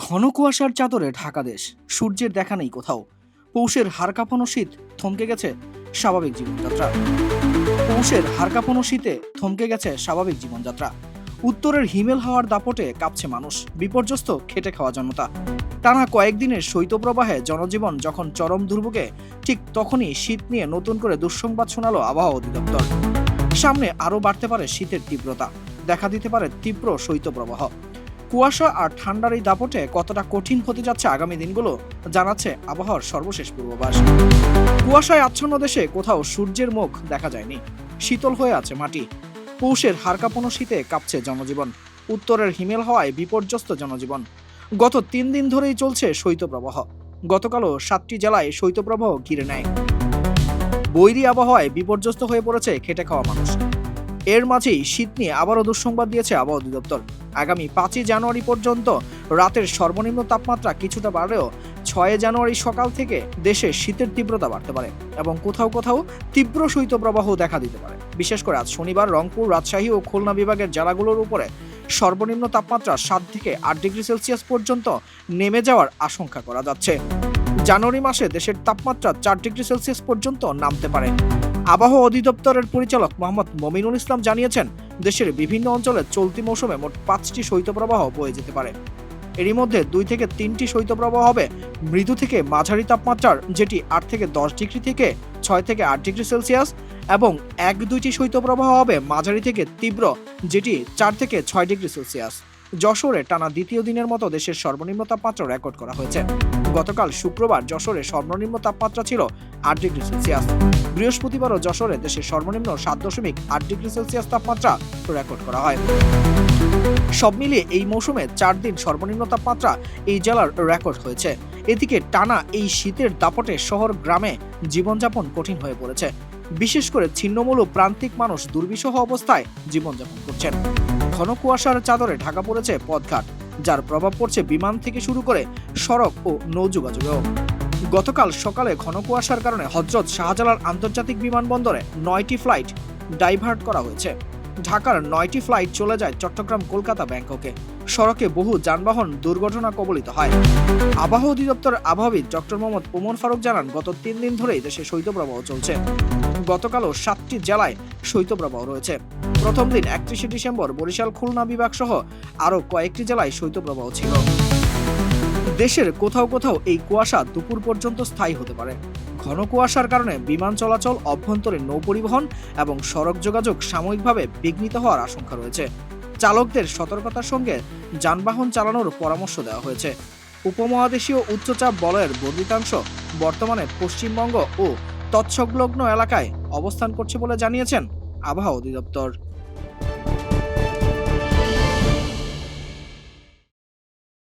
ঘন কুয়াশার চাদরে ঢাকা দেশ, সূর্যের দেখা নেই কোথাও। পৌষের হাড় কাঁপানো শীত থমকে গেছে স্বাভাবিক জীবনযাত্রা। স্বাভাবিক জীবনযাত্রা। উত্তরের হিমেল হাওয়ার দাপটে কাঁপছে মানুষ, বিপর্যস্ত খেটে খাওয়া জনতা। টানা কয়েকদিনের শৈত্যপ্রবাহে জনজীবন যখন চরম দুর্ভোগে, ঠিক তখনই শীত নিয়ে নতুন করে দুঃসংবাদ শোনালো আবহাওয়া অধিদপ্তর। সামনে আরও বাড়তে পারে শীতের তীব্রতা, দেখা দিতে পারে তীব্র শৈত্যপ্রবাহ। কুয়াশা আর ঠান্ডার এই দাপটে কতটা কঠিন হতে যাচ্ছে আগামী দিনগুলো জানাচ্ছে আবহাওয়ার সর্বশেষ পূর্বাভাস। কুয়াশায় আচ্ছন্ন দেশে কোথাও সূর্যের মুখ দেখা যায়নি, শীতল হয়ে আছে মাটি। পৌষের হাড় কাঁপানো শীতে কাঁপছে জনজীবন, উত্তরের হিমেল হওয়ায় বিপর্যস্ত জনজীবন। গত 3 দিন ধরেই চলছে শৈত্যপ্রবাহ। গতকালও 7টি জেলায় শৈত্যপ্রবাহ ঘিরে নেয়। বৈরী আবহাওয়ায় বিপর্যস্ত হয়ে পড়েছে খেটে খাওয়া মানুষ। এর মাঝেই শীত নিয়ে আবারও দুঃসংবাদ দিয়েছে আবহাওয়া অধিদপ্তর। আগামী 5 জানুয়ারি পর্যন্ত রাতের সর্বনিম্ন তাপমাত্রা কিছুটা বাড়লেও 6 জানুয়ারি সকাল থেকে দেশে শীতের তীব্রতা বাড়তে পারে এবং কোথাও কোথাও তীব্র শৈত্যপ্রবাহ দেখা দিতে পারে। বিশেষ করে আজ শনিবার রংপুর, রাজশাহী ও খুলনা বিভাগের জেলাগুলোর উপরে সর্বনিম্ন তাপমাত্রা 7 থেকে 8 ডিগ্রি সেলসিয়াস পর্যন্ত নেমে যাওয়ার আশঙ্কা করা যাচ্ছে। জানুয়ারি মাসে দেশের তাপমাত্রা 4 ডিগ্রি সেলসিয়াস পর্যন্ত নামতে পারে। আবহাওয়া অধিদপ্তরের পরিচালক মোহাম্মদ মমিনুল ইসলাম জানিয়েছেন, দেশের বিভিন্ন অঞ্চলে চলতি মৌসুমে মোট 5টি শৈত্যপ্রবাহ বয়ে যেতে পারে। এরই মধ্যে 2 থেকে 3টি শৈত্যপ্রবাহ হবে মৃদু থেকে মাঝারি তাপমাত্রার, যেটি 8 থেকে 10 ডিগ্রি থেকে 6 থেকে 8 ডিগ্রি সেলসিয়াস, এবং 1-2টি শৈত্যপ্রবাহ হবে মাঝারি থেকে তীব্র, যেটি 4 থেকে 6 ডিগ্রি সেলসিয়াস। যশোরে টানা দ্বিতীয় দিনের মতো দেশের সর্বনিম্ন তাপমাত্রা রেকর্ড করা হয়েছে। গতকাল শুক্রবার যশোরে সর্বনিম্ন তাপমাত্রা ছিল 8 ডিগ্রি সেলসিয়াস। বৃহস্পতিবারও যশোরে দেশের সর্বনিম্ন 7.8 ডিগ্রি সেলসিয়াস তাপমাত্রা রেকর্ড করা হয়। সব মিলিয়ে এই মৌসুমে 4 দিন সর্বনিম্ন তাপমাত্রা এই জেলার রেকর্ড হয়েছে। এদিকে টানা এই শীতের দাপটে শহর গ্রামে জীবনযাপন কঠিন হয়ে পড়েছে। বিশেষ করে ছিন্নমূল ও প্রান্তিক মানুষ দুর্বিষহ অবস্থায় জীবনযাপন করছেন। ঘন কুয়াশার চাদরে ঢাকা পড়েছে পথঘাট, যার প্রভাব পড়ছে বিমান থেকে শুরু করে সড়ক ও নৌ যোগাযোগেও। গতকাল সকালে ঘন কুয়াশার কারণে হযরত শাহজালাল আন্তর্জাতিক বিমানবন্দরে 9টি ফ্লাইট ডাইভার্ট করা হয়েছে। ঢাকার 9টি ফ্লাইট চলে যায় চট্টগ্রাম, কলকাতা, ব্যাংককে। সড়কে বহু যানবাহন দুর্ঘটনা কবলিত হয়। আবহাওয়া অধিদপ্তর আবহাওয়াবিদ ডক্টর মোহাম্মদ ওমর ফারুক জানান, গত 3 দিন ধরেই দেশে শৈত্যপ্রবাহ চলছে। গতকালও 7টি জেলায় শৈত্যপ্রবাহ রয়েছে। প্রথম দিন 31শে ডিসেম্বর বরিশাল, খুলনা বিভাগ সহ আরও কয়েকটি জেলায় শৈত্যপ্রবাহ ছিল। দেশের কোথাও কোথাও এই কুয়াশা দুপুর পর্যন্ত স্থায়ী হতে পারে। ঘন কুয়াশার কারণে বিমান চলাচল, অভ্যন্তরীণ নৌ পরিবহন এবং সড়ক যোগাযোগ সাময়িকভাবে বিঘ্নিত হওয়ার আশঙ্কা রয়েছে। চালকদের সতর্কতার সঙ্গে যানবাহন চালানোর পরামর্শ দেওয়া হয়েছে। উপমহাদেশীয় উচ্চচাপ বলয়ের বর্ধিতাংশ বর্তমানে পশ্চিমবঙ্গ ও তৎসংলগ্ন এলাকায় অবস্থান করছে বলে জানিয়েছেন আবহাওয়া অধিদপ্তর।